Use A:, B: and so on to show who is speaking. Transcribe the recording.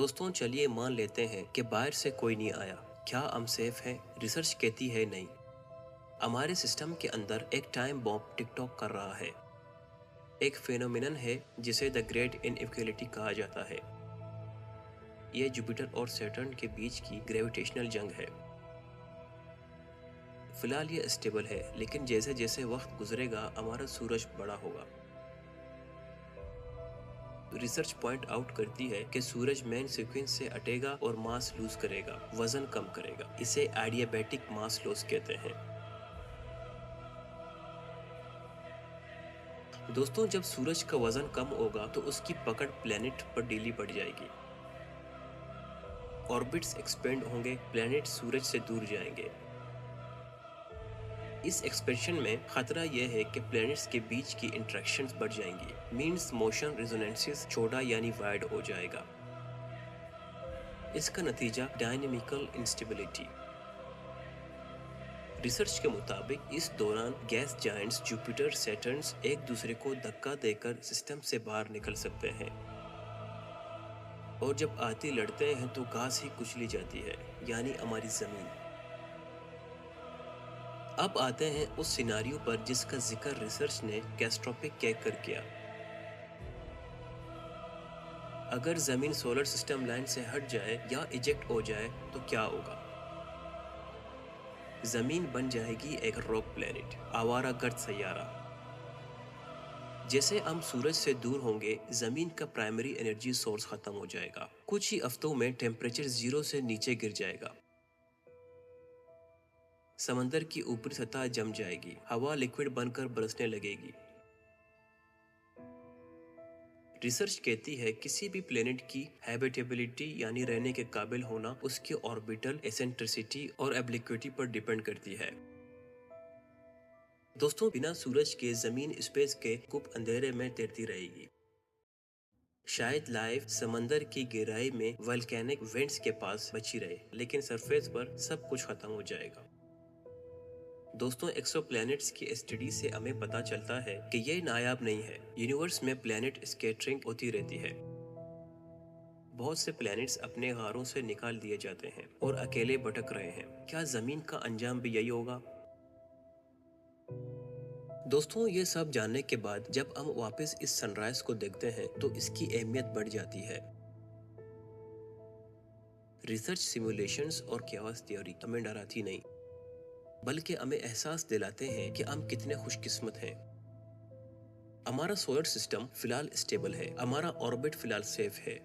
A: दोस्तों चलिए मान लेते हैं कि बाहर से कोई नहीं आया। क्या हम सेफ हैं? रिसर्च कहती है नहीं। हमारे सिस्टम के अंदर एक टाइम बॉम्ब टिकटॉक कर रहा है। एक फेनोमेनन है जिसे द ग्रेट इनइक्वालिटी कहा जाता है। यह जुपिटर और सैटर्न के बीच की ग्रेविटेशनल जंग है। फिलहाल ये स्टेबल है, लेकिन जैसे जैसे वक्त गुजरेगा हमारा सूरज बड़ा होगा। रिसर्च पॉइंट आउट करती है कि सूरज मेन सीक्वेंस से हटेगा और मास लूज करेगा, वजन कम करेगा। इसे एडियाबैटिक मास लॉस कहते हैं। दोस्तों जब सूरज का वजन कम होगा तो उसकी पकड़ प्लेनेट पर ढीली पड़ जाएगी। ऑर्बिट्स एक्सपेंड होंगे, प्लेनेट सूरज से दूर जाएंगे। इस एक्सपेंशन में खतरा यह है कि प्लैनेट्स के बीच की इंटरेक्शंस बढ़ जाएंगी। मींस मोशन रेजोनेंसेस छोटा यानी वाइड हो जाएगा। इसका नतीजा डायनेमिकल इंस्टेबिलिटी। रिसर्च के मुताबिक इस दौरान गैस जायंट्स जुपिटर सैटर्न्स एक दूसरे को धक्का देकर सिस्टम से बाहर निकल सकते हैं। और जब आती लड़ते हैं तो घास ही कुचली जाती है, यानी हमारी जमीन। अब आते हैं उस सिनारियो पर जिसका जिक्र रिसर्च ने कैस्ट्रोपिक कहकर किया। अगर जमीन सोलर सिस्टम लाइन से हट जाए या इजेक्ट हो जाए तो क्या होगा? जमीन बन जाएगी एक रॉक प्लेनेट, आवारागर्द सैयारा। जैसे हम सूरज से दूर होंगे, जमीन का प्राइमरी एनर्जी सोर्स खत्म हो जाएगा। कुछ ही हफ्तों में टेम्परेचर 0 से नीचे गिर जाएगा। समंदर की ऊपरी सतह जम जाएगी, हवा लिक्विड बनकर बरसने लगेगी। रिसर्च कहती है किसी भी प्लेनेट की हैबिटेबिलिटी यानी रहने के काबिल होना उसके ऑर्बिटल एसेंट्रिसिटी और एब्लिक्विटी पर डिपेंड करती है। दोस्तों बिना सूरज के जमीन स्पेस के गुप अंधेरे में तैरती रहेगी। शायद लाइफ समंदर की गहराई में वल्केनिक वेंट्स के पास बची रहे, लेकिन सरफेस पर सब कुछ खत्म हो जाएगा। दोस्तों एक्सोप्लैनेट्स की स्टडी से हमें पता चलता है कि ये नायाब नहीं है। यूनिवर्स में प्लैनेट स्कैटरिंग होती रहती है। बहुत से प्लैनेट्स अपने गारों से निकाल दिए जाते हैं और अकेले भटक रहे हैं। क्या जमीन का अंजाम भी यही होगा? दोस्तों ये सब जानने के बाद जब हम वापस इस सनराइज को देखते हैं तो इसकी अहमियत बढ़ जाती है। रिसर्च सिमुलेशंस और क्यास थ्योरी हमें डराती नहीं, बल्कि हमें एहसास दिलाते हैं कि हम कितने खुशकिस्मत हैं। हमारा सोलर सिस्टम फिलहाल स्टेबल है, हमारा ऑर्बिट फिलहाल सेफ है,